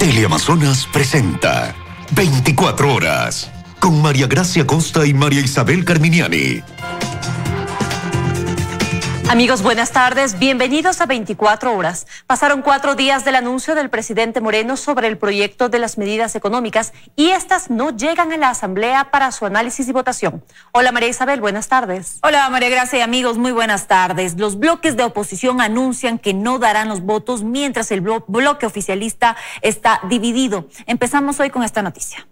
Teleamazonas presenta 24 horas con María Gracia Costa y María Isabel Carminiani. Amigos, buenas tardes. Bienvenidos a 24 horas. Pasaron 4 días del anuncio del presidente Moreno sobre el proyecto de las medidas económicas y estas no llegan a la Asamblea para su análisis y votación. Hola María Isabel, buenas tardes. Hola María Gracia y amigos, muy buenas tardes. Los bloques de oposición anuncian que no darán los votos mientras el bloque oficialista está dividido. Empezamos hoy con esta noticia.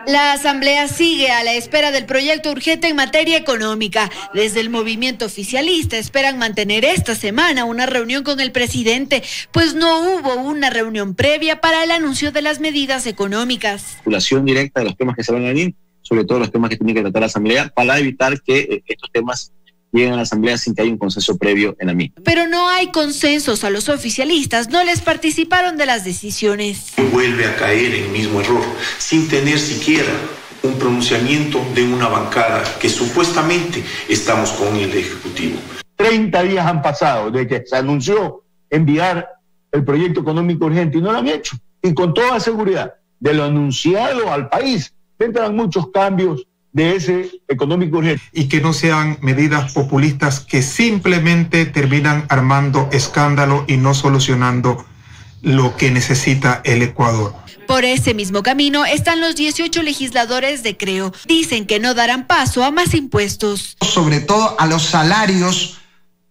La Asamblea sigue a la espera del proyecto urgente en materia económica. Desde el movimiento oficialista esperan mantener esta semana una reunión con el presidente, pues no hubo una reunión previa para el anuncio de las medidas económicas. Relación directa de los temas que se van a venir, sobre todo los temas que tiene que tratar la Asamblea, para evitar que estos temas lleguen a la Asamblea sin que haya un consenso previo en la misma. Pero no hay consensos, a los oficialistas no les participaron de las decisiones. Vuelve a caer en el mismo error, sin tener siquiera un pronunciamiento de una bancada que supuestamente estamos con el Ejecutivo. 30 días han pasado desde que se anunció enviar el proyecto económico urgente y no lo han hecho. Y con toda seguridad, de lo anunciado al país, vendrán muchos cambios de ese económico urgente. Y que no sean medidas populistas que simplemente terminan armando escándalo y no solucionando lo que necesita el Ecuador. Por ese mismo camino están los 18 legisladores de Creo. Dicen que no darán paso a más impuestos. Sobre todo a los salarios,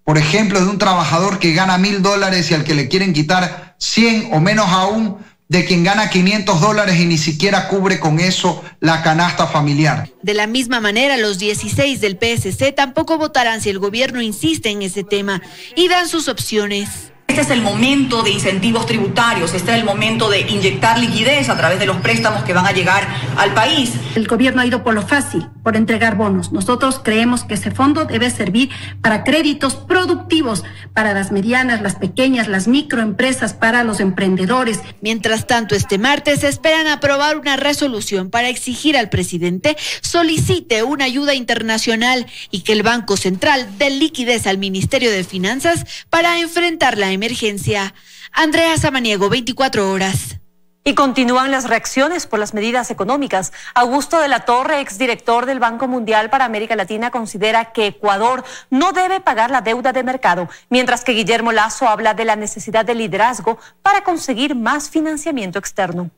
por ejemplo, de un trabajador que gana $1,000 y al que le quieren quitar 100 o menos aún, de quien gana $500 y ni siquiera cubre con eso la canasta familiar. De la misma manera, los 16 del PSC tampoco votarán si el gobierno insiste en ese tema y dan sus opciones. Este es el momento de incentivos tributarios, este es el momento de inyectar liquidez a través de los préstamos que van a llegar al país. El gobierno ha ido por lo fácil, por entregar bonos. Nosotros creemos que ese fondo debe servir para créditos productivos, para las medianas, las pequeñas, las microempresas, para los emprendedores. Mientras tanto, este martes esperan aprobar una resolución para exigir al presidente solicite una ayuda internacional y que el Banco Central dé liquidez al Ministerio de Finanzas para enfrentar la emergencia. Andrea Samaniego, 24 horas. Y continúan las reacciones por las medidas económicas. Augusto de la Torre, exdirector del Banco Mundial para América Latina, considera que Ecuador no debe pagar la deuda de mercado, mientras que Guillermo Lasso habla de la necesidad de liderazgo para conseguir más financiamiento externo.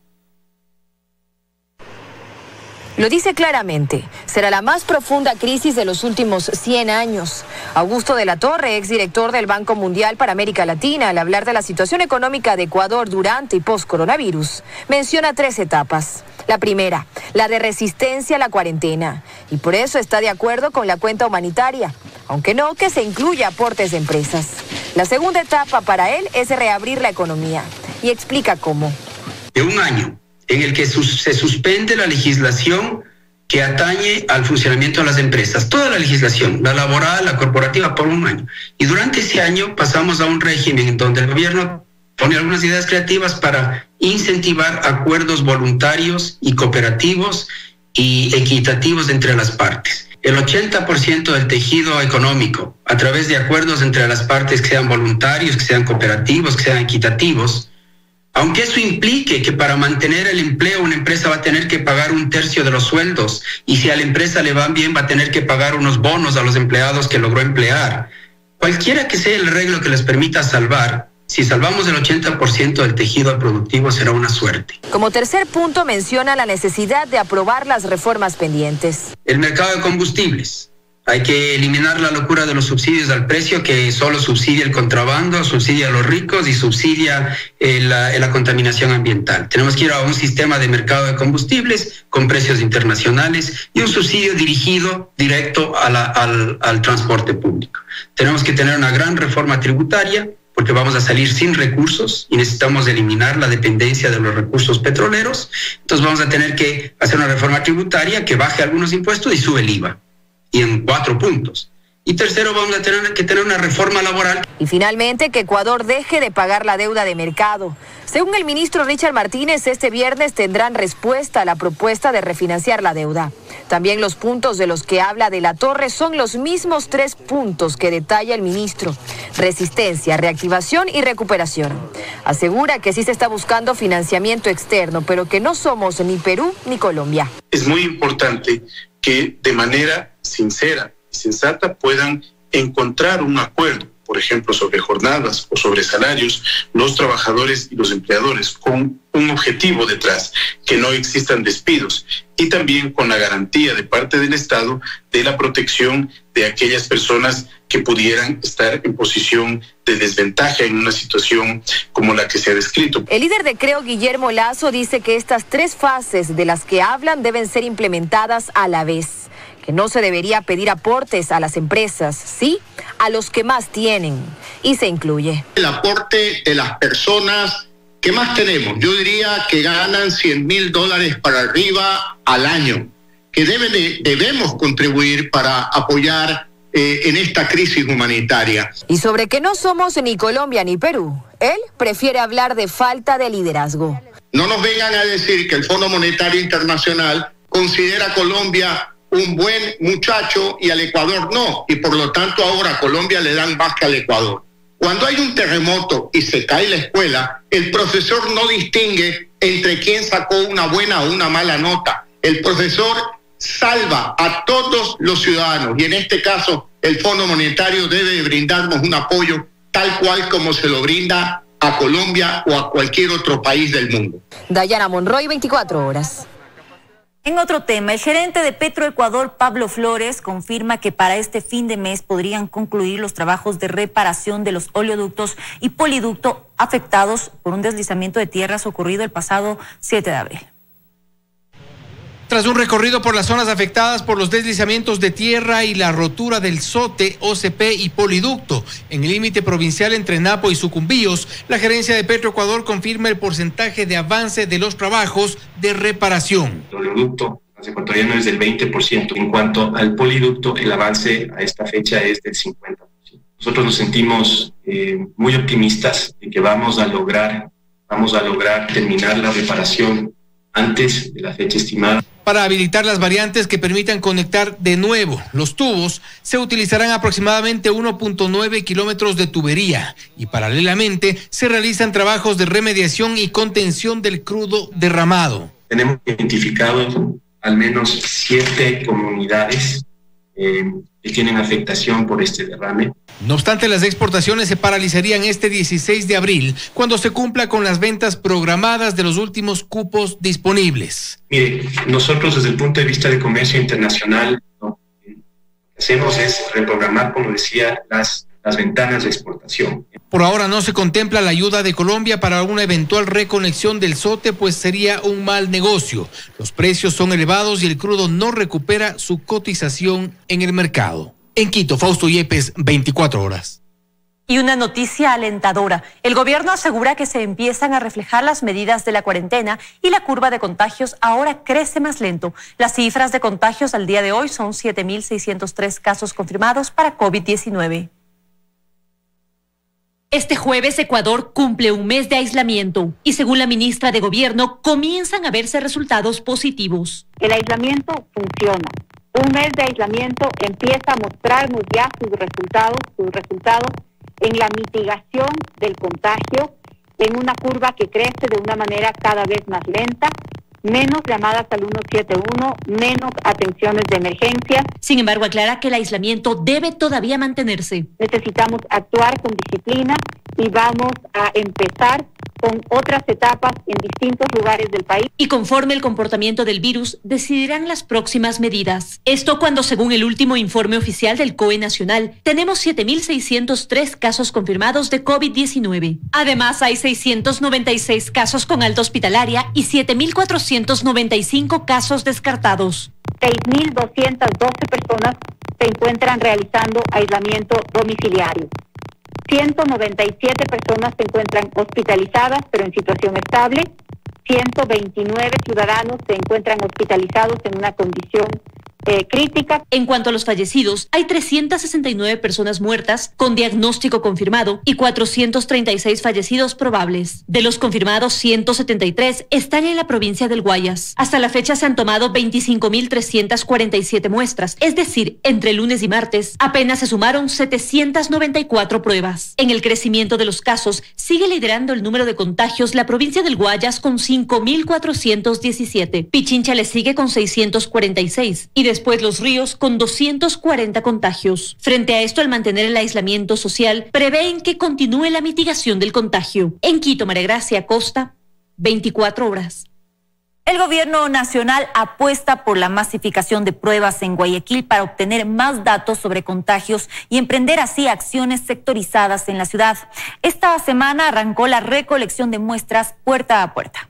Lo dice claramente, será la más profunda crisis de los últimos 100 años. Augusto de la Torre, exdirector del Banco Mundial para América Latina, al hablar de la situación económica de Ecuador durante y post-coronavirus, menciona 3 etapas. La primera, la de resistencia a la cuarentena, y por eso está de acuerdo con la cuenta humanitaria, aunque no que se incluya aportes de empresas. La segunda etapa para él es reabrir la economía, y explica cómo. De un año en el que se suspende la legislación que atañe al funcionamiento de las empresas, toda la legislación, la laboral, la corporativa, por un año. Y durante ese año pasamos a un régimen en donde el gobierno pone algunas ideas creativas para incentivar acuerdos voluntarios y cooperativos y equitativos entre las partes. El 80% del tejido económico, a través de acuerdos entre las partes que sean voluntarios, que sean cooperativos, que sean equitativos, aunque eso implique que para mantener el empleo una empresa va a tener que pagar 1/3 de los sueldos y si a la empresa le va bien va a tener que pagar unos bonos a los empleados que logró emplear. Cualquiera que sea el arreglo que les permita salvar, si salvamos el 80% del tejido productivo será una suerte. Como tercer punto menciona la necesidad de aprobar las reformas pendientes. El mercado de combustibles. Hay que eliminar la locura de los subsidios al precio que solo subsidia el contrabando, subsidia a los ricos y subsidia la contaminación ambiental. Tenemos que ir a un sistema de mercado de combustibles con precios internacionales y un subsidio dirigido directo al transporte público. Tenemos que tener una gran reforma tributaria porque vamos a salir sin recursos y necesitamos eliminar la dependencia de los recursos petroleros. Entonces vamos a tener que hacer una reforma tributaria que baje algunos impuestos y sube el IVA. Y en 4 puntos. Y tercero, vamos a tener que tener una reforma laboral. Y finalmente, que Ecuador deje de pagar la deuda de mercado. Según el ministro Richard Martínez, este viernes tendrán respuesta a la propuesta de refinanciar la deuda. También los puntos de los que habla de la Torre son los mismos 3 puntos que detalla el ministro: resistencia, reactivación y recuperación. Asegura que sí se está buscando financiamiento externo, pero que no somos ni Perú ni Colombia. Es muy importante que de manera sincera y sensata puedan encontrar un acuerdo, por ejemplo, sobre jornadas o sobre salarios, los trabajadores y los empleadores, con un objetivo detrás, que no existan despidos, y también con la garantía de parte del Estado de la protección de aquellas personas que pudieran estar en posición de desventaja en una situación como la que se ha descrito. El líder de Creo, Guillermo Lasso, dice que estas 3 fases de las que hablan deben ser implementadas a la vez. Que no se debería pedir aportes a las empresas, sí, a los que más tienen. Y se incluye el aporte de las personas que más tenemos. Yo diría que ganan $100,000 para arriba al año, que debemos contribuir para apoyar en esta crisis humanitaria. Y sobre que no somos ni Colombia ni Perú, él prefiere hablar de falta de liderazgo. No nos vengan a decir que el Fondo Monetario Internacional considera a Colombia un buen muchacho y al Ecuador no, y por lo tanto ahora a Colombia le dan más que al Ecuador. Cuando hay un terremoto y se cae la escuela, el profesor no distingue entre quién sacó una buena o una mala nota. El profesor salva a todos los ciudadanos, y en este caso el Fondo Monetario debe brindarnos un apoyo tal cual como se lo brinda a Colombia o a cualquier otro país del mundo. Dayana Monroy, 24 horas. En otro tema, el gerente de Petroecuador, Pablo Flores, confirma que para este fin de mes podrían concluir los trabajos de reparación de los oleoductos y poliducto afectados por un deslizamiento de tierras ocurrido el pasado 7 de abril. Tras un recorrido por las zonas afectadas por los deslizamientos de tierra y la rotura del SOTE, OCP y poliducto en el límite provincial entre Napo y Sucumbíos, la gerencia de Petroecuador confirma el porcentaje de avance de los trabajos de reparación. El oleoducto ecuatoriano es del 20%. En cuanto al poliducto, el avance a esta fecha es del 50%. Nosotros nos sentimos muy optimistas de que vamos a lograr terminar la reparación antes de la fecha estimada. Para habilitar las variantes que permitan conectar de nuevo los tubos, se utilizarán aproximadamente 1.9 kilómetros de tubería y paralelamente se realizan trabajos de remediación y contención del crudo derramado. Tenemos identificado al menos 7 comunidades que tienen afectación por este derrame. No obstante, las exportaciones se paralizarían este 16 de abril, cuando se cumpla con las ventas programadas de los últimos cupos disponibles. Mire, nosotros desde el punto de vista de comercio internacional, lo que hacemos es reprogramar, como decía, las ventanas de exportación. Por ahora no se contempla la ayuda de Colombia para una eventual reconexión del SOTE, pues sería un mal negocio. Los precios son elevados y el crudo no recupera su cotización en el mercado. En Quito, Fausto Yepes, 24 horas. Y una noticia alentadora. El gobierno asegura que se empiezan a reflejar las medidas de la cuarentena y la curva de contagios ahora crece más lento. Las cifras de contagios al día de hoy son 7.603 casos confirmados para COVID-19. Este jueves Ecuador cumple un mes de aislamiento y según la ministra de Gobierno comienzan a verse resultados positivos. El aislamiento funciona. Un mes de aislamiento empieza a mostrarnos ya sus resultados en la mitigación del contagio, en una curva que crece de una manera cada vez más lenta, menos llamadas al 171, menos atenciones de emergencia. Sin embargo, aclara que el aislamiento debe todavía mantenerse. Necesitamos actuar con disciplina y vamos a empezar con otras etapas en distintos lugares del país. Y conforme el comportamiento del virus, decidirán las próximas medidas. Esto cuando, según el último informe oficial del COE Nacional, tenemos 7.603 casos confirmados de COVID-19. Además, hay 696 casos con alta hospitalaria y 7.495 casos descartados. 6.212 personas se encuentran realizando aislamiento domiciliario. 197 personas se encuentran hospitalizadas, pero en situación estable. 129 ciudadanos se encuentran hospitalizados en una condición crítica. En cuanto a los fallecidos, hay 369 personas muertas con diagnóstico confirmado y 436 fallecidos probables. De los confirmados, 173 están en la provincia del Guayas. Hasta la fecha se han tomado 25.347 muestras, es decir, entre lunes y martes apenas se sumaron 794 pruebas. En el crecimiento de los casos, sigue liderando el número de contagios la provincia del Guayas con 5.417. Pichincha le sigue con 646 y después Los Ríos con 240 contagios. Frente a esto, al mantener el aislamiento social, prevén que continúe la mitigación del contagio. En Quito, María Gracia Costa, 24 horas. El gobierno nacional apuesta por la masificación de pruebas en Guayaquil para obtener más datos sobre contagios y emprender así acciones sectorizadas en la ciudad. Esta semana arrancó la recolección de muestras puerta a puerta.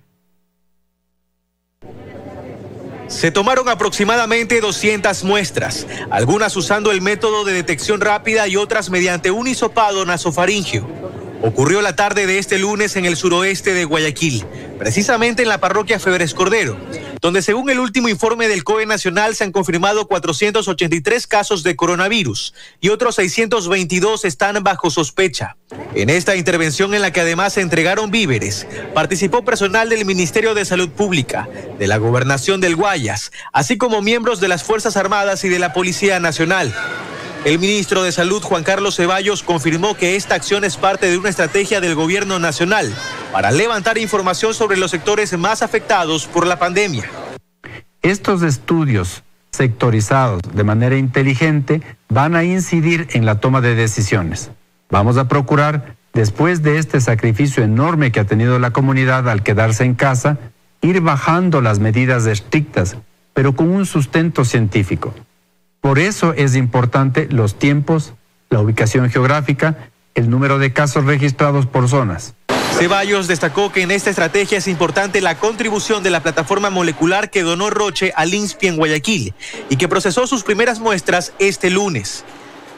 Se tomaron aproximadamente 200 muestras, algunas usando el método de detección rápida y otras mediante un hisopado nasofaríngeo. Ocurrió la tarde de este lunes en el suroeste de Guayaquil, precisamente en la parroquia Febres Cordero, donde según el último informe del COE Nacional se han confirmado 483 casos de coronavirus y otros 622 están bajo sospecha. En esta intervención, en la que además se entregaron víveres, participó personal del Ministerio de Salud Pública, de la Gobernación del Guayas, así como miembros de las Fuerzas Armadas y de la Policía Nacional. El ministro de Salud, Juan Carlos Ceballos, confirmó que esta acción es parte de una estrategia del gobierno nacional para levantar información sobre los sectores más afectados por la pandemia. Estos estudios sectorizados de manera inteligente van a incidir en la toma de decisiones. Vamos a procurar, después de este sacrificio enorme que ha tenido la comunidad al quedarse en casa, ir bajando las medidas estrictas, pero con un sustento científico. Por eso es importante los tiempos, la ubicación geográfica, el número de casos registrados por zonas. Ceballos destacó que en esta estrategia es importante la contribución de la plataforma molecular que donó Roche al INSPI en Guayaquil y que procesó sus primeras muestras este lunes.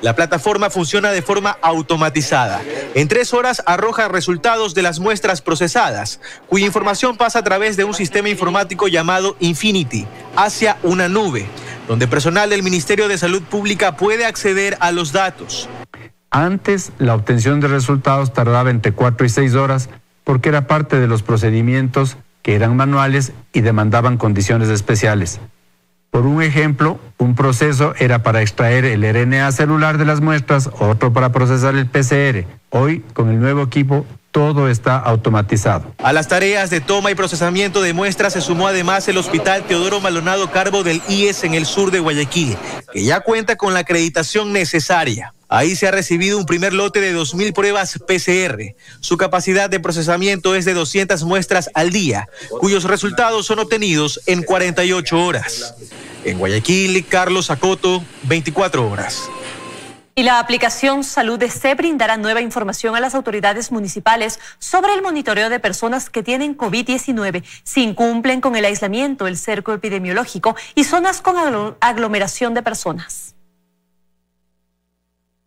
La plataforma funciona de forma automatizada. En 3 horas arroja resultados de las muestras procesadas, cuya información pasa a través de un sistema informático llamado Infinity hacia una nube, donde personal del Ministerio de Salud Pública puede acceder a los datos. Antes, la obtención de resultados tardaba entre 4 y 6 horas porque era parte de los procedimientos que eran manuales y demandaban condiciones especiales. Por un ejemplo, un proceso era para extraer el RNA celular de las muestras, otro para procesar el PCR. Hoy, con el nuevo equipo, todo está automatizado. A las tareas de toma y procesamiento de muestras se sumó además el Hospital Teodoro Maldonado Carbo del IES en el sur de Guayaquil, que ya cuenta con la acreditación necesaria. Ahí se ha recibido un primer lote de 2.000 pruebas PCR. Su capacidad de procesamiento es de 200 muestras al día, cuyos resultados son obtenidos en 48 horas. En Guayaquil, Carlos Acoto, 24 horas. Y la aplicación Salud DC brindará nueva información a las autoridades municipales sobre el monitoreo de personas que tienen COVID-19 si incumplen con el aislamiento, el cerco epidemiológico y zonas con aglomeración de personas.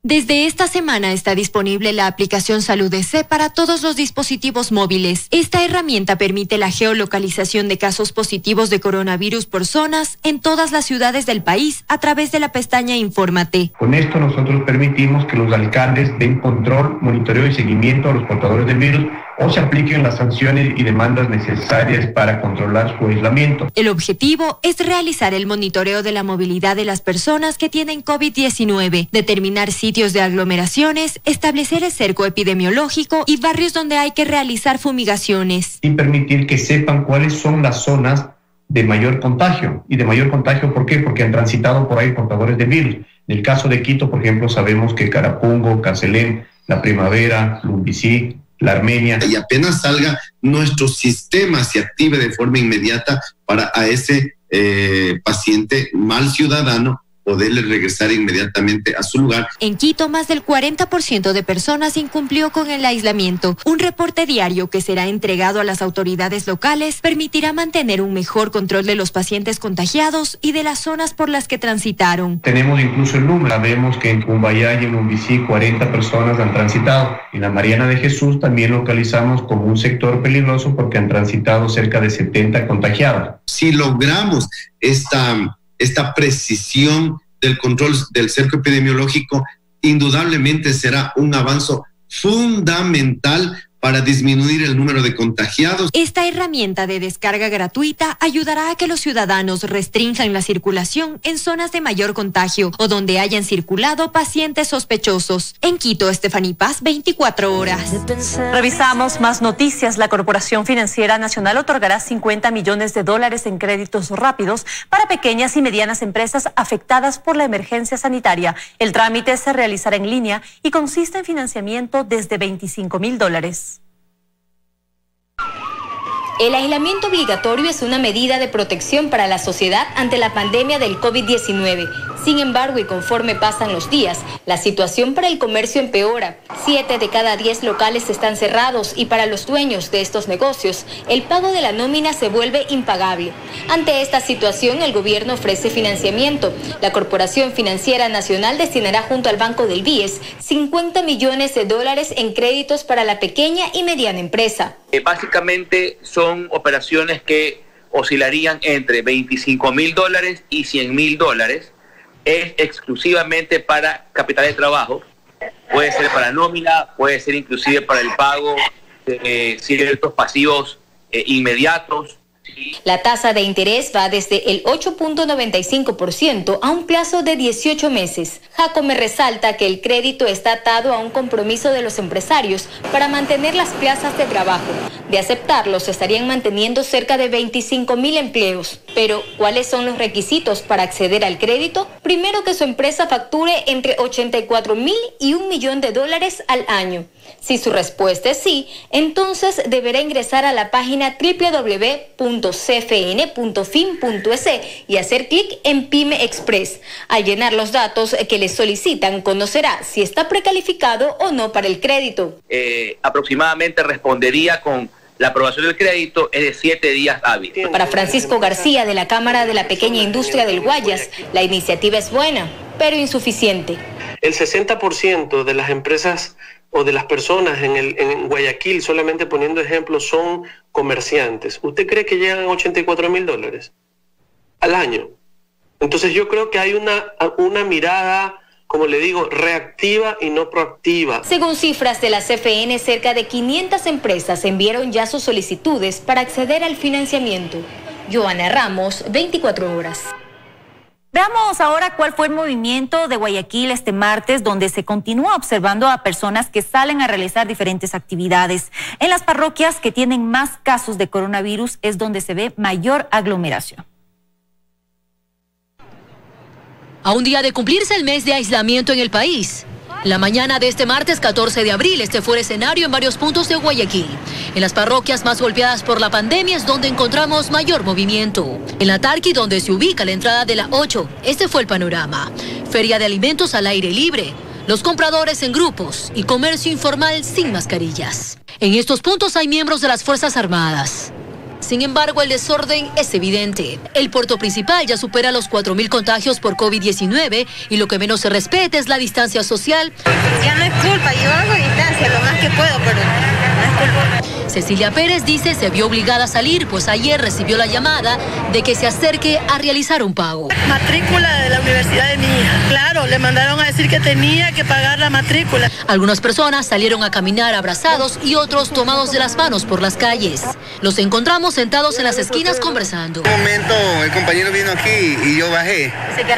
Desde esta semana está disponible la aplicación Salud DC para todos los dispositivos móviles. Esta herramienta permite la geolocalización de casos positivos de coronavirus por zonas en todas las ciudades del país a través de la pestaña Infórmate. Con esto nosotros permitimos que los alcaldes den control, monitoreo y seguimiento a los portadores del virus o se apliquen las sanciones y demandas necesarias para controlar su aislamiento. El objetivo es realizar el monitoreo de la movilidad de las personas que tienen COVID-19, determinar sitios de aglomeraciones, establecer el cerco epidemiológico y barrios donde hay que realizar fumigaciones. Y permitir que sepan cuáles son las zonas de mayor contagio. ¿Y de mayor contagio por qué? Porque han transitado por ahí portadores de virus. En el caso de Quito, por ejemplo, sabemos que Carapungo, Cancelén, La Primavera, Lumbicí, La Armenia. Y apenas salga, nuestro sistema se active de forma inmediata para a ese paciente mal ciudadano poderle regresar inmediatamente a su lugar. En Quito, más del 40% de personas incumplió con el aislamiento. Un reporte diario que será entregado a las autoridades locales permitirá mantener un mejor control de los pacientes contagiados y de las zonas por las que transitaron. Tenemos incluso el número. Sabemos que en Cumbayá y en Lumbicí 40 personas han transitado. En la Mariana de Jesús también localizamos como un sector peligroso porque han transitado cerca de 70 contagiados. Si logramos esta precisión del control del cerco epidemiológico indudablemente será un avance fundamental para disminuir el número de contagiados. Esta herramienta de descarga gratuita ayudará a que los ciudadanos restrinjan la circulación en zonas de mayor contagio o donde hayan circulado pacientes sospechosos. En Quito, Estefaní Paz, 24 horas. Revisamos más noticias. La Corporación Financiera Nacional otorgará $50 millones en créditos rápidos para pequeñas y medianas empresas afectadas por la emergencia sanitaria. El trámite se realizará en línea y consiste en financiamiento desde $25,000. El aislamiento obligatorio es una medida de protección para la sociedad ante la pandemia del COVID-19. Sin embargo, y conforme pasan los días, la situación para el comercio empeora. 7 de cada 10 locales están cerrados y para los dueños de estos negocios, el pago de la nómina se vuelve impagable. Ante esta situación, el gobierno ofrece financiamiento. La Corporación Financiera Nacional destinará junto al Banco del BIES $50 millones en créditos para la pequeña y mediana empresa. Básicamente son operaciones que oscilarían entre $25,000 y $100,000. Es exclusivamente para capital de trabajo. Puede ser para nómina, puede ser inclusive para el pago de ciertos pasivos inmediatos. La tasa de interés va desde el 8.95% a un plazo de 18 meses. Jacome resalta que el crédito está atado a un compromiso de los empresarios para mantener las plazas de trabajo. De aceptarlo, se estarían manteniendo cerca de 25,000 empleos. Pero, ¿cuáles son los requisitos para acceder al crédito? Primero, que su empresa facture entre $84,000 y $1 millón al año. Si su respuesta es sí, entonces deberá ingresar a la página www.cfn.fin.es y hacer clic en Pyme Express. Al llenar los datos que le solicitan, conocerá si está precalificado o no para el crédito. Aproximadamente respondería con la aprobación del crédito es de 7 días hábiles. Para Francisco García, de la Cámara de la Pequeña Industria del Guayas, la iniciativa es buena, pero insuficiente. El 60% de las empresas o de las personas en Guayaquil, solamente poniendo ejemplos, son comerciantes. ¿Usted cree que llegan a $84,000 al año? Entonces yo creo que hay una mirada, como le digo, reactiva y no proactiva. Según cifras de la CFN, cerca de 500 empresas enviaron ya sus solicitudes para acceder al financiamiento. Joana Ramos, 24 horas. Veamos ahora cuál fue el movimiento de Guayaquil este martes, donde se continúa observando a personas que salen a realizar diferentes actividades. En las parroquias que tienen más casos de coronavirus es donde se ve mayor aglomeración. A un día de cumplirse el mes de aislamiento en el país, la mañana de este martes 14 de abril, este fue el escenario en varios puntos de Guayaquil. En las parroquias más golpeadas por la pandemia es donde encontramos mayor movimiento. En la Tarqui, donde se ubica la entrada de la 8, este fue el panorama. Feria de alimentos al aire libre, los compradores en grupos y comercio informal sin mascarillas. En estos puntos hay miembros de las Fuerzas Armadas. Sin embargo, el desorden es evidente. El puerto principal ya supera los 4,000 contagios por COVID-19 y lo que menos se respeta es la distancia social. Ya no es culpa, yo hago distancia lo más que puedo, pero no es culpa. Cecilia Pérez dice se vio obligada a salir, pues ayer recibió la llamada de que se acerque a realizar un pago. Matrícula de la universidad de mi hija. Claro, le mandaron a decir que tenía que pagar la matrícula. Algunas personas salieron a caminar abrazados y otros tomados de las manos por las calles. Los encontramos sentados en las esquinas conversando. En un momento el compañero vino aquí y yo bajé.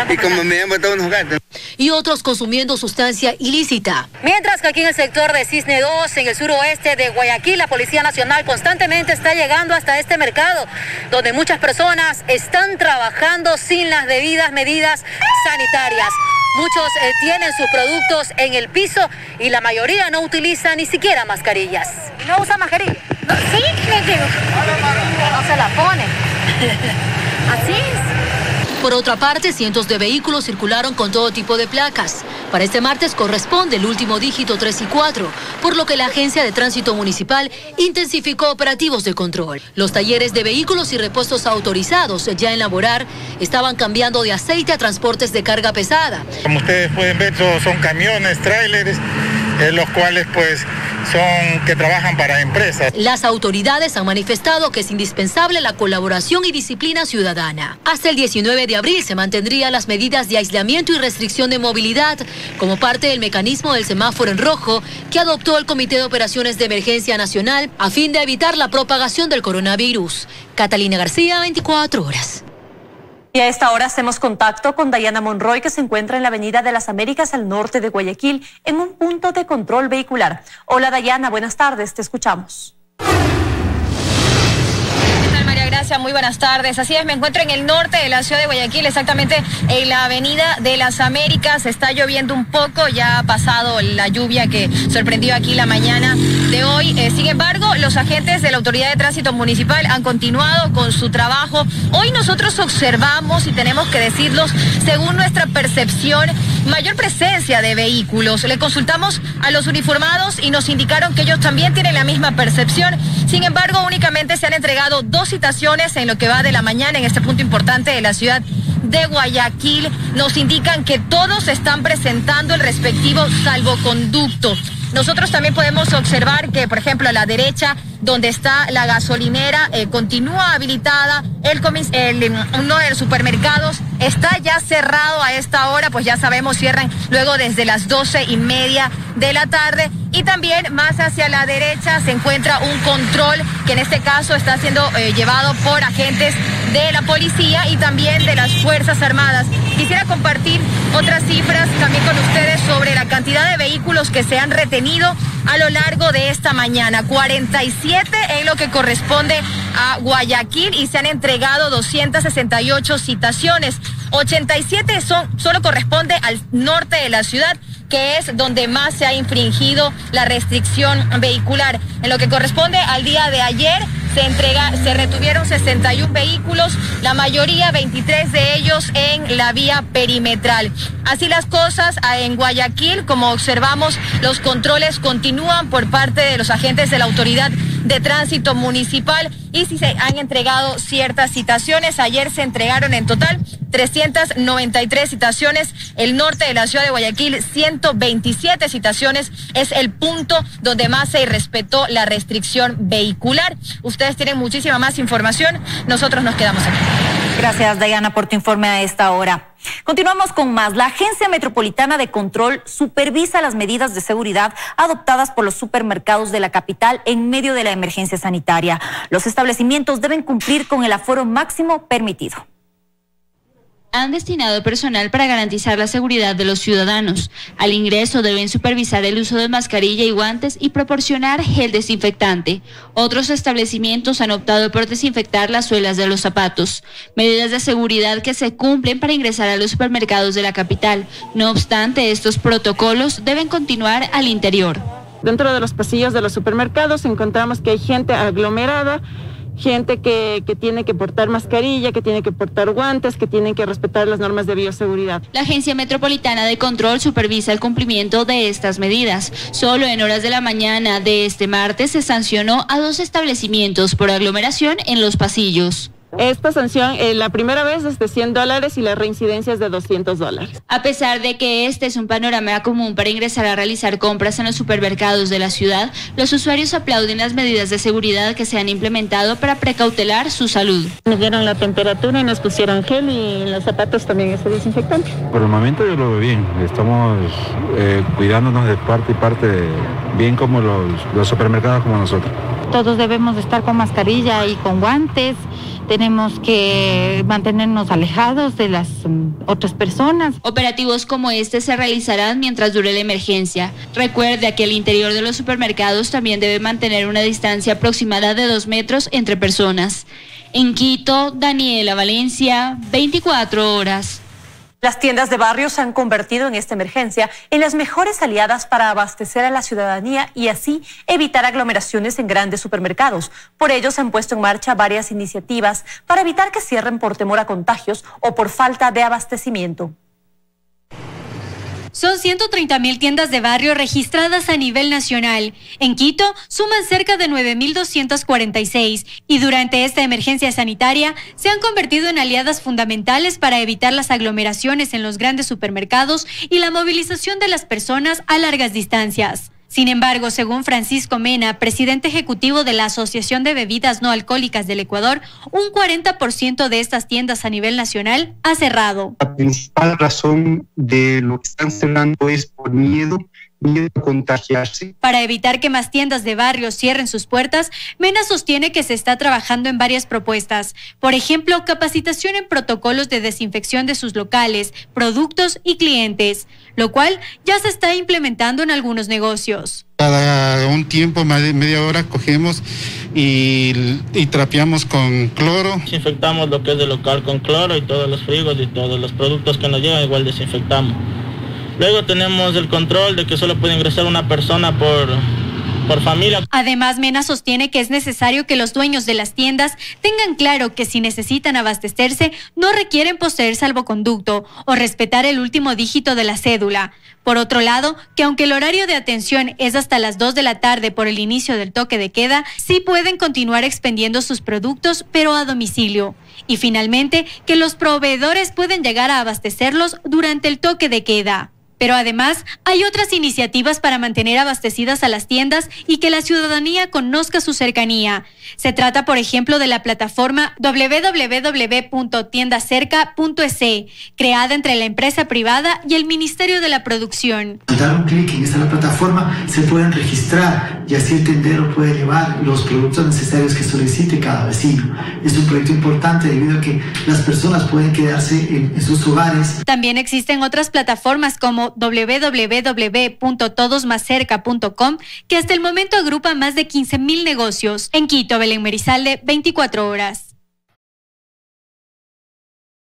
Y como me han botado unos gatos. Y otros consumiendo sustancia ilícita. Mientras que aquí en el sector de Cisne 2, en el suroeste de Guayaquil, la Policía Nacional constantemente está llegando hasta este mercado, donde muchas personas están trabajando sin las debidas medidas sanitarias. Muchos tienen sus productos en el piso y la mayoría no utiliza ni siquiera mascarillas. ¿No usa mascarilla? No, sí, no se la pone. Así es. Por otra parte, cientos de vehículos circularon con todo tipo de placas. Para este martes corresponde el último dígito 3 y 4, por lo que la Agencia de Tránsito Municipal intensificó operativos de control. Los talleres de vehículos y repuestos autorizados ya en laborar estaban cambiando de aceite a transportes de carga pesada. Como ustedes pueden ver, todos son camiones, tráileres, los cuales pues son que trabajan para empresas. Las autoridades han manifestado que es indispensable la colaboración y disciplina ciudadana. Hasta el 19 de abril se mantendrían las medidas de aislamiento y restricción de movilidad como parte del mecanismo del semáforo en rojo que adoptó el Comité de Operaciones de Emergencia Nacional a fin de evitar la propagación del coronavirus. Catalina García, 24 horas. Y a esta hora hacemos contacto con Dayana Monroy, que se encuentra en la Avenida de las Américas al norte de Guayaquil, en un punto de control vehicular. Hola Dayana, buenas tardes, te escuchamos. Gracias, muy buenas tardes. Así es, me encuentro en el norte de la ciudad de Guayaquil, exactamente en la Avenida de las Américas. Está lloviendo un poco, ya ha pasado la lluvia que sorprendió aquí la mañana de hoy. Sin embargo, los agentes de la Autoridad de Tránsito Municipal han continuado con su trabajo. Hoy nosotros observamos, y tenemos que decirlos, según nuestra percepción, mayor presencia de vehículos. Le consultamos a los uniformados y nos indicaron que ellos también tienen la misma percepción. Sin embargo, únicamente se han entregado 2 citaciones en lo que va de la mañana en este punto importante de la ciudad de Guayaquil. Nos indican que todos están presentando el respectivo salvoconducto. Nosotros también podemos observar que, por ejemplo, a la derecha, donde está la gasolinera, continúa habilitada. Uno de los supermercados está ya cerrado a esta hora, pues ya sabemos, cierran luego desde las 12:30 de la tarde. Y también más hacia la derecha se encuentra un control que en este caso está siendo llevado por agentes de la policía y también de las Fuerzas Armadas. Quisiera compartir otras cifras también con ustedes sobre la cantidad de vehículos que se han retenido a lo largo de esta mañana. 47 en lo que corresponde a Guayaquil y se han entregado 268 citaciones. 87 solo corresponde al norte de la ciudad, que es donde más se ha infringido la restricción vehicular. En lo que corresponde al día de ayer, se retuvieron 61 vehículos, la mayoría, 23 de ellos en la vía perimetral. Así las cosas en Guayaquil, como observamos, los controles continúan por parte de los agentes de la Autoridad de Tránsito Municipal y si se han entregado ciertas citaciones. Ayer se entregaron en total 393 citaciones. El norte de la ciudad de Guayaquil, 127 citaciones. Es el punto donde más se irrespetó la restricción vehicular. Ustedes tienen muchísima más información. Nosotros nos quedamos aquí. Gracias, Dayana, por tu informe a esta hora. Continuamos con más. La Agencia Metropolitana de Control supervisa las medidas de seguridad adoptadas por los supermercados de la capital en medio de la emergencia sanitaria. Los establecimientos deben cumplir con el aforo máximo permitido. Han destinado personal para garantizar la seguridad de los ciudadanos. Al ingreso deben supervisar el uso de mascarilla y guantes y proporcionar gel desinfectante. Otros establecimientos han optado por desinfectar las suelas de los zapatos. Medidas de seguridad que se cumplen para ingresar a los supermercados de la capital. No obstante, estos protocolos deben continuar al interior. Dentro de los pasillos de los supermercados encontramos que hay gente aglomerada, gente que tiene que portar mascarilla, que tiene que portar guantes, que tienen que respetar las normas de bioseguridad. La Agencia Metropolitana de Control supervisa el cumplimiento de estas medidas. Solo en horas de la mañana de este martes se sancionó a 2 establecimientos por aglomeración en los pasillos. Esta sanción, la primera vez es de $100 y la reincidencia es de $200. A pesar de que este es un panorama común para ingresar a realizar compras en los supermercados de la ciudad, los usuarios aplauden las medidas de seguridad que se han implementado para precautelar su salud. Nos dieron la temperatura y nos pusieron gel y en los zapatos también es desinfectante. Por el momento yo lo veo bien. Estamos cuidándonos de parte y parte, bien como los supermercados como nosotros. Todos debemos de estar con mascarilla y con guantes. Tenemos que mantenernos alejados de las otras personas. Operativos como este se realizarán mientras dure la emergencia. Recuerde que al interior de los supermercados también debe mantener una distancia aproximada de 2 metros entre personas. En Quito, Daniela Valencia, 24 horas. Las tiendas de barrio se han convertido en esta emergencia en las mejores aliadas para abastecer a la ciudadanía y así evitar aglomeraciones en grandes supermercados. Por ello se han puesto en marcha varias iniciativas para evitar que cierren por temor a contagios o por falta de abastecimiento. Son 130.000 tiendas de barrio registradas a nivel nacional. En Quito suman cerca de 9.246 y durante esta emergencia sanitaria se han convertido en aliadas fundamentales para evitar las aglomeraciones en los grandes supermercados y la movilización de las personas a largas distancias. Sin embargo, según Francisco Mena, presidente ejecutivo de la Asociación de Bebidas No Alcohólicas del Ecuador, un 40% de estas tiendas a nivel nacional ha cerrado. La principal razón de lo que están cerrando es por miedo a contagiarse. Para evitar que más tiendas de barrio cierren sus puertas, Mena sostiene que se está trabajando en varias propuestas. Por ejemplo, capacitación en protocolos de desinfección de sus locales, productos y clientes, lo cual ya se está implementando en algunos negocios. Cada un tiempo, media hora, cogemos y trapeamos con cloro. Desinfectamos lo que es del local con cloro y todos los frigos y todos los productos que nos llegan igual desinfectamos. Luego tenemos el control de que solo puede ingresar una persona por familia. Además, Mena sostiene que es necesario que los dueños de las tiendas tengan claro que si necesitan abastecerse, no requieren poseer salvoconducto o respetar el último dígito de la cédula. Por otro lado, que aunque el horario de atención es hasta las 2 de la tarde por el inicio del toque de queda, sí pueden continuar expendiendo sus productos, pero a domicilio. Y finalmente, que los proveedores pueden llegar a abastecerlos durante el toque de queda. Pero además, hay otras iniciativas para mantener abastecidas a las tiendas y que la ciudadanía conozca su cercanía. Se trata, por ejemplo, de la plataforma www.tiendacerca.es, creada entre la empresa privada y el Ministerio de la Producción. Al dar un clic en esta plataforma, se pueden registrar y así el tendero puede llevar los productos necesarios que solicite cada vecino. Es un proyecto importante debido a que las personas pueden quedarse en sus hogares. También existen otras plataformas como www.todosmascerca.com, que hasta el momento agrupa más de 15,000 negocios. En Quito, Belén Merizalde, 24 horas.